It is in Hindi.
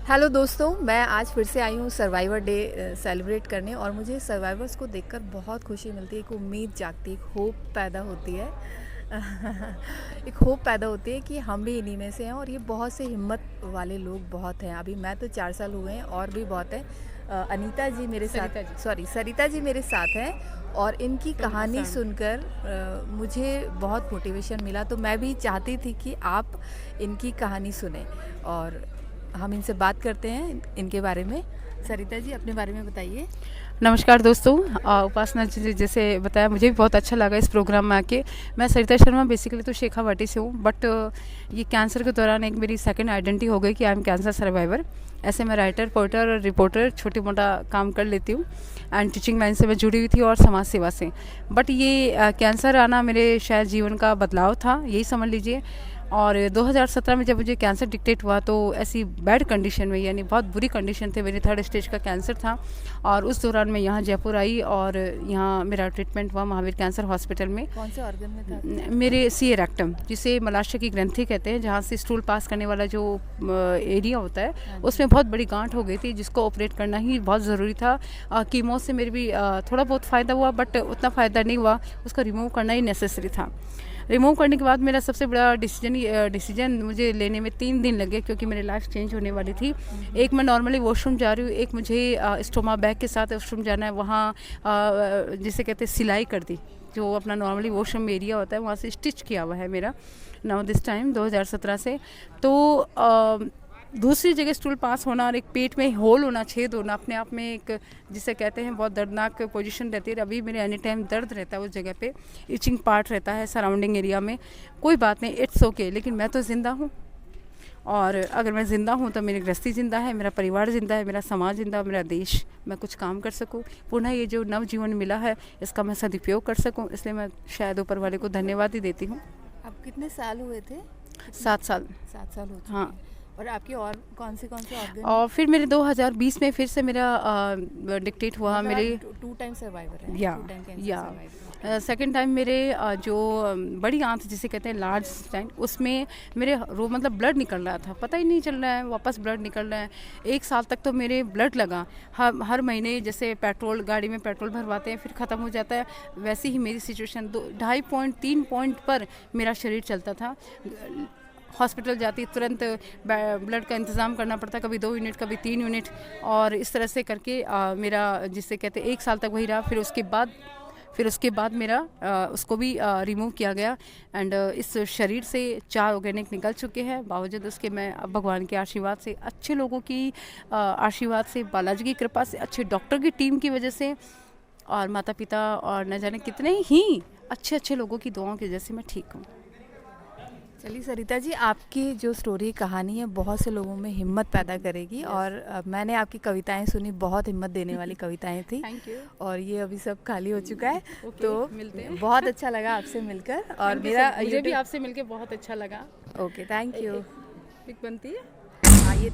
हेलो दोस्तों, मैं आज फिर से आई हूँ सर्वाइवर डे सेलिब्रेट करने और मुझे सर्वाइवर्स को देखकर बहुत खुशी मिलती है। एक उम्मीद जागती है, एक होप पैदा होती है। एक होप पैदा होती है कि हम भी इन्हीं में से हैं और ये बहुत से हिम्मत वाले लोग बहुत हैं। अभी मैं तो 4 साल हुए हैं और भी बहुत है। अनीता जी मेरे साथ, सरिता जी मेरे साथ हैं और इनकी कहानी सुनकर मुझे बहुत मोटिवेशन मिला। तो मैं भी चाहती थी कि आप इनकी कहानी सुने और हम इनसे बात करते हैं इनके बारे में। सरिता जी, अपने बारे में बताइए। नमस्कार दोस्तों, उपासना जी जैसे बताया मुझे भी बहुत अच्छा लगा इस प्रोग्राम में आके। मैं सरिता शर्मा बेसिकली तो शेखावाटी से हूँ, बट ये कैंसर के दौरान एक मेरी सेकंड आइडेंटिटी हो गई कि आई एम कैंसर सर्वाइवर। ऐसे मैं राइटर, पोइटर और रिपोर्टर छोटी मोटा काम कर लेती हूँ एंड टीचिंग लाइन से मैं जुड़ी हुई थी और समाज सेवा से। बट ये कैंसर आना मेरे शायद जीवन का बदलाव था, यही समझ लीजिए। और 2017 में जब मुझे कैंसर डिटेक्ट हुआ तो ऐसी बैड कंडीशन में, यानी बहुत बुरी कंडीशन थी, मेरी 3rd स्टेज का कैंसर था। और उस दौरान मैं यहाँ जयपुर आई और यहाँ मेरा ट्रीटमेंट हुआ महावीर कैंसर हॉस्पिटल में। कौन से ऑर्गन में था? मेरे सी रेक्टम, जिसे मलाशय की ग्रंथि कहते हैं, जहाँ से स्टूल पास करने वाला जो एरिया होता है उसमें बहुत बड़ी गांठ हो गई थी जिसको ऑपरेट करना ही बहुत ज़रूरी था। कीमो से मेरे भी थोड़ा बहुत फ़ायदा हुआ, बट उतना फ़ायदा नहीं हुआ, उसका रिमूव करना ही नेसेसरी था। रिमूव करने के बाद मेरा सबसे बड़ा डिसीजन मुझे लेने में 3 दिन लगे, क्योंकि मेरी लाइफ चेंज होने वाली थी। एक, मैं नॉर्मली वॉशरूम जा रही हूँ, एक मुझे स्टोमा बैग के साथ वॉशरूम जाना है, वहाँ जिसे कहते हैं सिलाई कर दी, जो अपना नॉर्मली वॉशरूम एरिया होता है वहाँ से स्टिच किया हुआ है मेरा नाउ दिस टाइम 2017 से। तो दूसरी जगह स्टूल पास होना और एक पेट में होल होना, छेद होना, अपने आप में एक जिसे कहते हैं बहुत दर्दनाक पोजीशन रहती है। अभी मेरे एनी टाइम दर्द रहता है उस जगह पे, इचिंग पार्ट रहता है सराउंडिंग एरिया में। कोई बात नहीं, इट्स ओके, लेकिन मैं तो ज़िंदा हूँ। और अगर मैं ज़िंदा हूँ तो मेरी गृहस्थी ज़िंदा है, मेरा परिवार ज़िंदा है, मेरा समाज ज़िंदा, मेरा देश, मैं कुछ काम कर सकूँ, पुनः ये जो नवजीवन मिला है इसका मैं सदुपयोग कर सकूँ। इसलिए मैं शायद ऊपर वाले को धन्यवाद ही देती हूँ। आप कितने साल हुए थे? 7 साल। 7 साल हो चुके हाँ। हैं। और आपके और कौन से ऑर्गन? और फिर मेरे 2020 में फिर से मेरा डिक्टेट हुआ। मतलब मेरे 2 टाइम सर्वाइवर है? या 2 time cancer survivor. Second time मेरे जो बड़ी आंत जिसे कहते हैं लार्ज स्टेंट, उसमें मेरे मतलब ब्लड निकल रहा था, पता ही नहीं चल रहा है, वापस ब्लड निकल रहा है। 1 साल तक तो मेरे ब्लड लगा, हर महीने जैसे पेट्रोल, गाड़ी में पेट्रोल भरवाते हैं फिर ख़त्म हो जाता है, वैसे ही मेरी सिचुएशन 2.5 पॉइंट 3 पॉइंट पर मेरा शरीर चलता था। हॉस्पिटल जाती तुरंत ब्लड का इंतज़ाम करना पड़ता, कभी 2 यूनिट कभी 3 यूनिट, और इस तरह से करके मेरा जिसे कहते हैं 1 साल तक वही रहा। फिर उसके बाद मेरा उसको भी रिमूव किया गया एंड इस शरीर से 4 ऑर्गेनिक निकल चुके हैं। बावजूद उसके मैं अब भगवान के आशीर्वाद से, अच्छे लोगों की आशीर्वाद से, बालाजी की कृपा से, अच्छे डॉक्टर की टीम की वजह से और माता पिता और न जाने कितने ही अच्छे लोगों की दुआओं की वजह से मैं ठीक हूँ। चलिए सरिता जी, आपकी जो स्टोरी कहानी है बहुत से लोगों में हिम्मत पैदा करेगी। और मैंने आपकी कविताएं सुनी, बहुत हिम्मत देने वाली कविताएं थी। Thank you. और ये अभी सब खाली हो चुका है। तो मिलते हैं। बहुत अच्छा लगा आपसे मिलकर और मुझे भी आपसे मिलके बहुत अच्छा लगा। Okay, thank you. बनती है।